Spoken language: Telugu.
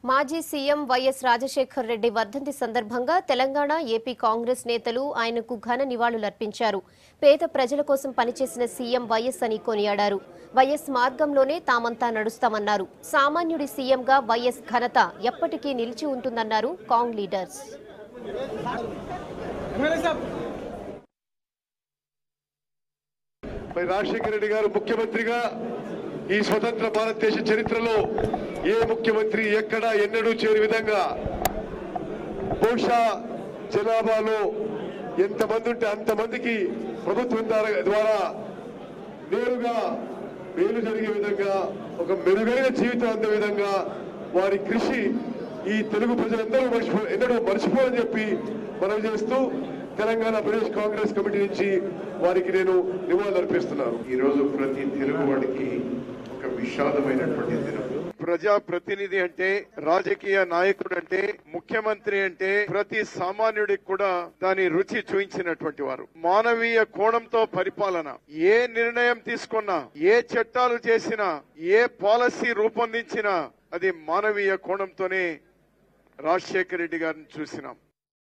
మాజీ సీఎం వైఎస్ రాజశేఖర్ రెడ్డి వర్ధంతి సందర్భంగా తెలంగాణ ఏపీ కాంగ్రెస్ నేతలు ఆయనకు ఘన నివాళులర్పించారు. పేద ప్రజల కోసం పనిచేసిన సీఎం వైఎస్ అని కొనియాడారు. వైఎస్ మార్గంలోనే తామంతా నడుస్తామన్నారు. సామాన్యుడి సీఎంగా వైఎస్ ఘనత ఎప్పటికీ నిలిచి ఉంటుందన్నారు కాంగ్ లీడర్స్. రాజశేఖర రెడ్డి గారు ముఖ్యమంత్రిగా ఈ స్వతంత్ర భారతదేశ చరిత్రలో ఏ ముఖ్యమంత్రి ఎక్కడ ఎన్నడూ చేరి విధంగా బహుశా జనాభాలో ఎంతమంది ఉంటే అంతమందికి ప్రభుత్వం ద్వారా నేరుగా మేలు జరిగే విధంగా ఒక మెరుగైన జీవితం అందే విధంగా వారి కృషి ఈ తెలుగు ప్రజలందరూ ఎన్నడూ మర్చిపోరని చెప్పి మనం చేస్తూ తెలంగాణ ప్రదేశ్ కాంగ్రెస్ కమిటీ నుంచి వారికి నేను నివాళులు అర్పిస్తున్నాను. ఈ రోజు ప్రతి తెలుగువాడికి ఒక విషాదమైనటువంటి దినం. ప్రజా ప్రతినిధి అంటే, రాజకీయ నాయకుడు అంటే, ముఖ్యమంత్రి అంటే ప్రతి సామాన్యుడికి కూడా దాని రుచి చూయించినటువంటి వారు. మానవీయ కోణంతో పరిపాలన, ఏ నిర్ణయం తీసుకున్నా, ఏ చట్టాలు చేసినా, ఏ పాలసీ రూపొందించినా అది మానవీయ కోణంతోనే రాజశేఖర రెడ్డి గారిని చూసినాం.